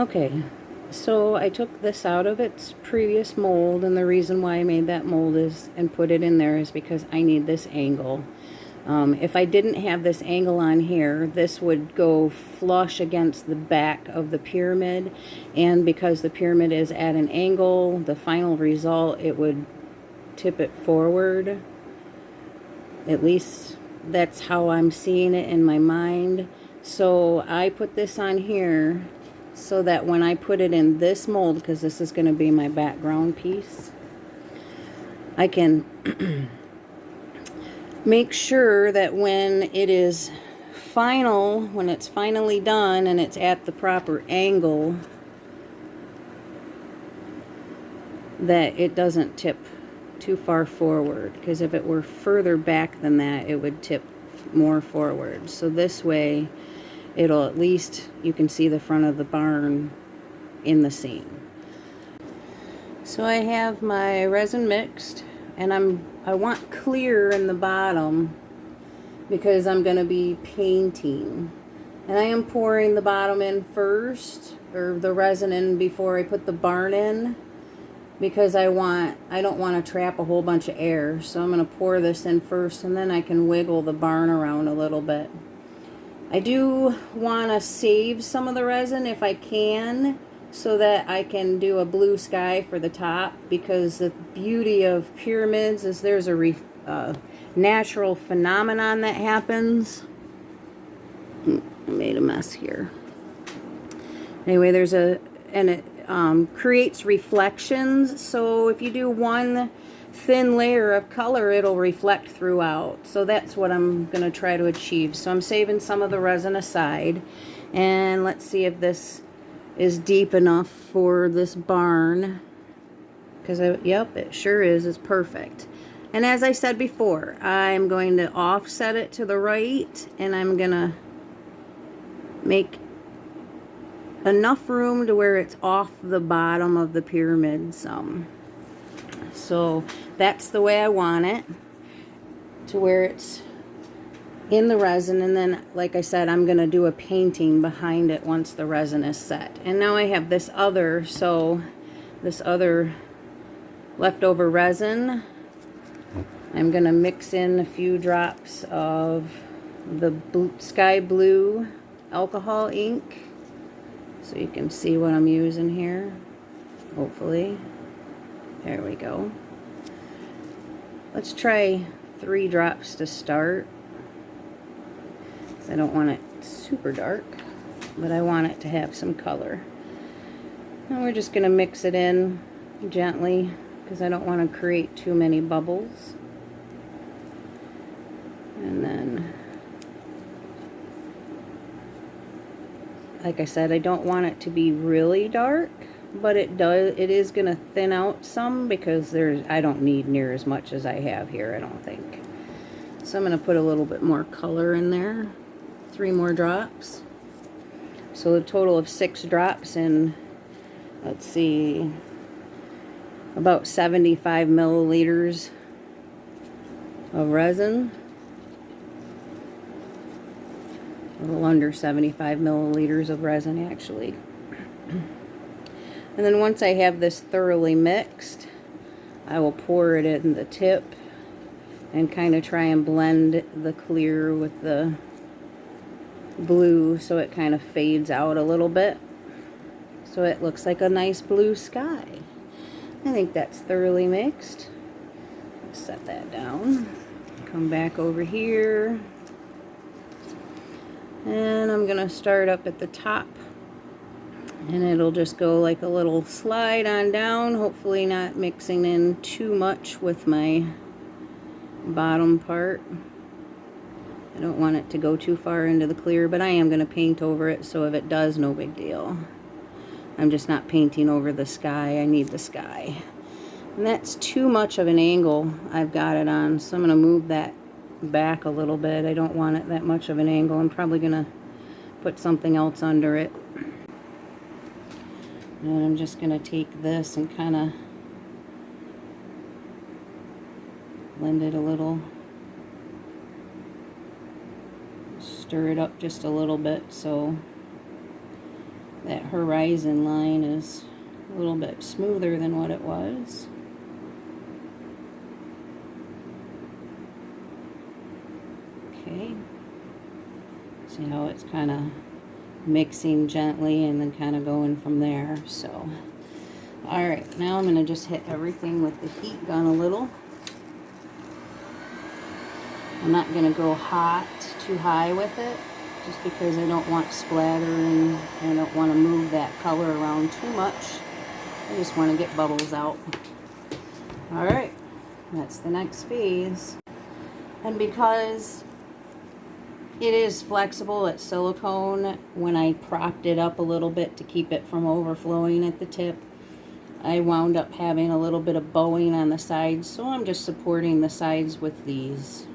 Okay, so I took this out of its previous mold, and the reason why I made that mold is and put it in there is because I need this angle. If I didn't have this angle on here, this would go flush against the back of the pyramid, and because the pyramid is at an angle, the final result, it would tip it forward. At least that's how I'm seeing it in my mind. So I put this on here so that when I put it in this mold, because this is going to be my background piece, I can make sure that when it is when it's finally done and it's at the proper angle, that it doesn't tip too far forward, because if it were further back than that, it would tip more forward. So this way, it'll at least, you can see the front of the barn in the scene. So I have my resin mixed, and I want clear in the bottom because I'm going to be painting. And I am pouring the bottom in first, or the resin in before I put the barn in, because I don't want to trap a whole bunch of air. So I'm going to pour this in first, and then I can wiggle the barn around a little bit. I do want to save some of the resin if I can, so that I can do a blue sky for the top, because the beauty of pyramids is there's a natural phenomenon that happens. I made a mess here. Anyway, it creates reflections, so if you do one thin layer of color, it'll reflect throughout. So that's what I'm going to try to achieve. So I'm saving some of the resin aside, and let's see if this is deep enough for this barn, because yep, it sure is. It's perfect. And as I said before, I'm going to offset it to the right, and I'm going to make enough room to where it's off the bottom of the pyramid some. So that's the way I want it, to where it's in the resin. And then, like I said, I'm going to do a painting behind it once the resin is set. And now I have this other leftover resin. I'm going to mix in a few drops of the sky blue alcohol ink, so you can see what I'm using here, hopefully. There we go. Let's try 3 drops to start, because I don't want it super dark, but I want it to have some color. And we're just going to mix it in gently, because I don't want to create too many bubbles. And then, like I said, I don't want it to be really dark, but it is going to thin out some, because I don't need near as much as I have here, I don't think. So I'm going to put a little bit more color in there. 3 more drops. So a total of 6 drops in, let's see, about 75 milliliters of resin. A little under 75 milliliters of resin, actually. And then once I have this thoroughly mixed, I will pour it in the tip and kind of try and blend the clear with the blue, so it kind of fades out a little bit, so it looks like a nice blue sky. I think that's thoroughly mixed. Set that down. Come back over here. And I'm going to start up at the top, and it'll just go like a little slide on down, hopefully not mixing in too much with my bottom part. I don't want it to go too far into the clear, but I am going to paint over it, so if it does, no big deal. I'm just not painting over the sky. I need the sky. And that's too much of an angle I've got it on, so I'm going to move that back a little bit. I don't want it that much of an angle. I'm probably going to put something else under it. And I'm just going to take this and kind of blend it a little. Stir it up just a little bit so that horizon line is a little bit smoother than what it was. Okay. See how it's kind of mixing gently and then kind of going from there. So, all right, now I'm going to just hit everything with the heat gun a little. I'm not going to go hot too high with it, just because I don't want splattering. I don't want to move that color around too much. I just want to get bubbles out. All right, that's the next phase. And because it is flexible, it's silicone, when I propped it up a little bit to keep it from overflowing at the tip, I wound up having a little bit of bowing on the sides, so I'm just supporting the sides with these.